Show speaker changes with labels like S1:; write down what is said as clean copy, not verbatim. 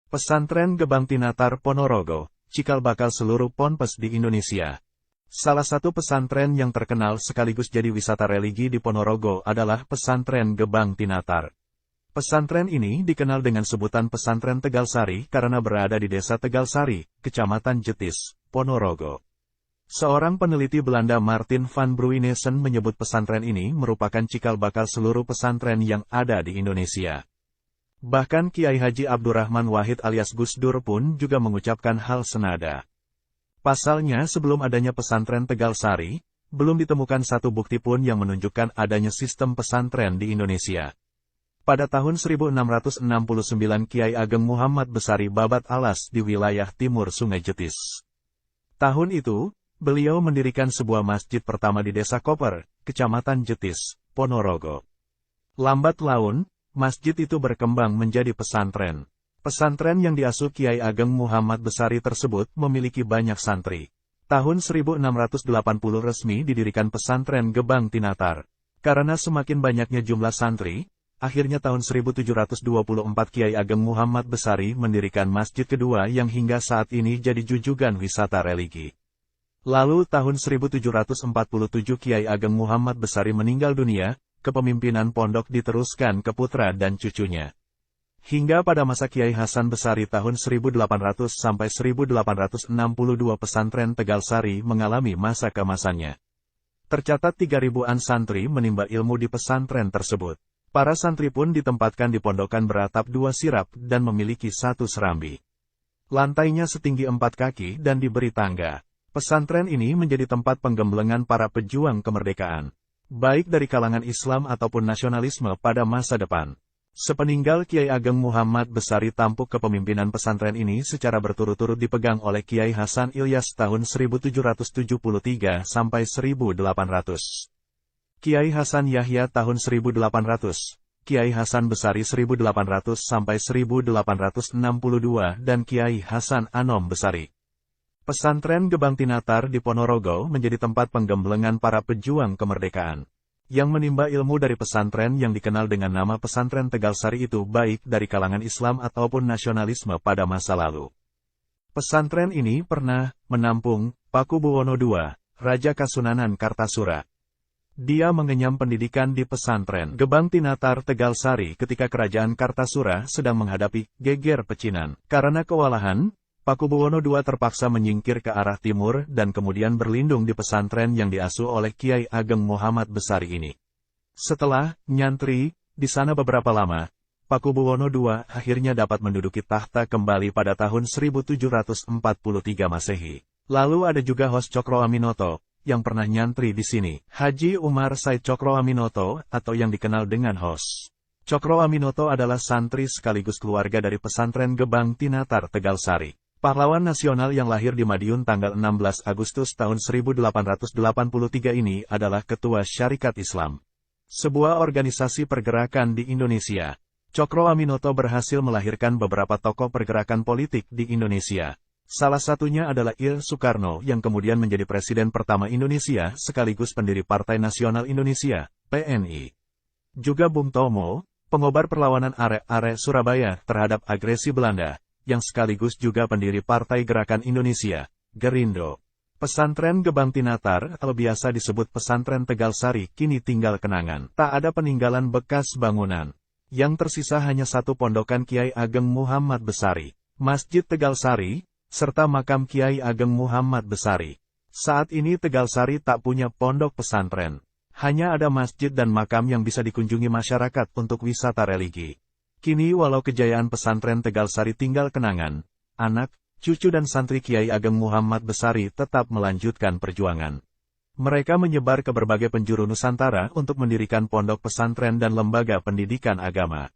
S1: Pesantren Gebang Tinatar Ponorogo, cikal bakal seluruh ponpes di Indonesia. Salah satu pesantren yang terkenal sekaligus jadi wisata religi di Ponorogo adalah Pesantren Gebang Tinatar. Pesantren ini dikenal dengan sebutan Pesantren Tegalsari karena berada di Desa Tegalsari, Kecamatan Jetis, Ponorogo. Seorang peneliti Belanda Martin van Bruynesen menyebut pesantren ini merupakan cikal bakal seluruh pesantren yang ada di Indonesia. Bahkan Kiai Haji Abdurrahman Wahid alias Gus Dur pun juga mengucapkan hal senada. Pasalnya sebelum adanya pesantren Tegalsari, belum ditemukan satu bukti pun yang menunjukkan adanya sistem pesantren di Indonesia. Pada tahun 1669 Kiai Ageng Muhammad Besari babat alas di wilayah timur Sungai Jetis. Tahun itu, beliau mendirikan sebuah masjid pertama di Desa Koper, Kecamatan Jetis, Ponorogo. Lambat laun, masjid itu berkembang menjadi pesantren. Pesantren yang diasuh Kiai Ageng Muhammad Besari tersebut memiliki banyak santri. Tahun 1680 resmi didirikan pesantren Gebang Tinatar. Karena semakin banyaknya jumlah santri, akhirnya tahun 1724 Kiai Ageng Muhammad Besari mendirikan masjid kedua yang hingga saat ini jadi jujugan wisata religi. Lalu tahun 1747 Kiai Ageng Muhammad Besari meninggal dunia, kepemimpinan pondok diteruskan ke putra dan cucunya. Hingga pada masa Kiai Hasan Besari tahun 1800 sampai 1862 pesantren Tegalsari mengalami masa keemasannya. Tercatat 3.000-an santri menimba ilmu di pesantren tersebut. Para santri pun ditempatkan di pondokan beratap 2 sirap dan memiliki 1 serambi. Lantainya setinggi 4 kaki dan diberi tangga. Pesantren ini menjadi tempat penggemblengan para pejuang kemerdekaan, baik dari kalangan Islam ataupun nasionalisme pada masa depan. Sepeninggal Kiai Ageng Muhammad Besari tampuk kepemimpinan pesantren ini secara berturut-turut dipegang oleh Kiai Hasan Ilyas tahun 1773 sampai 1800. Kiai Hasan Yahya tahun 1800, Kiai Hasan Besari 1800 sampai 1862 dan Kiai Hasan Anom Besari. Pesantren Gebang Tinatar di Ponorogo menjadi tempat penggemblengan para pejuang kemerdekaan. Yang menimba ilmu dari pesantren yang dikenal dengan nama Pesantren Tegalsari itu baik dari kalangan Islam ataupun nasionalisme pada masa lalu. Pesantren ini pernah menampung Pakubuwono II, Raja Kasunanan Kartasura. Dia mengenyam pendidikan di pesantren Gebang Tinatar Tegalsari ketika kerajaan Kartasura sedang menghadapi geger pecinan. Karena kewalahan, Pakubuwono II terpaksa menyingkir ke arah timur dan kemudian berlindung di pesantren yang diasuh oleh Kiai Ageng Muhammad Besari ini. Setelah nyantri di sana beberapa lama, Pakubuwono II akhirnya dapat menduduki tahta kembali pada tahun 1743 Masehi. Lalu ada juga Hos Cokro Aminoto yang pernah nyantri di sini, Haji Umar Said Cokro Aminoto atau yang dikenal dengan Hos Cokro Aminoto adalah santri sekaligus keluarga dari pesantren Gebang Tinatar Tegalsari. Pahlawan nasional yang lahir di Madiun tanggal 16 Agustus tahun 1883 ini adalah Ketua Syarikat Islam, sebuah organisasi pergerakan di Indonesia. Cokro Aminoto berhasil melahirkan beberapa tokoh pergerakan politik di Indonesia. Salah satunya adalah Ir Soekarno yang kemudian menjadi Presiden pertama Indonesia sekaligus pendiri Partai Nasional Indonesia, PNI. Juga Bung Tomo, pengobar perlawanan Arek-Arek Surabaya terhadap agresi Belanda, yang sekaligus juga pendiri Partai Gerakan Indonesia, Gerindo. Pesantren Gebang Tinatar atau biasa disebut Pesantren Tegalsari kini tinggal kenangan. Tak ada peninggalan bekas bangunan. Yang tersisa hanya satu pondokan Kiai Ageng Muhammad Besari, Masjid Tegalsari, serta makam Kiai Ageng Muhammad Besari. Saat ini Tegalsari tak punya pondok pesantren. Hanya ada masjid dan makam yang bisa dikunjungi masyarakat untuk wisata religi. Kini walau kejayaan pesantren Tegalsari tinggal kenangan, anak, cucu dan santri Kiai Ageng Muhammad Besari tetap melanjutkan perjuangan. Mereka menyebar ke berbagai penjuru Nusantara untuk mendirikan pondok pesantren dan lembaga pendidikan agama.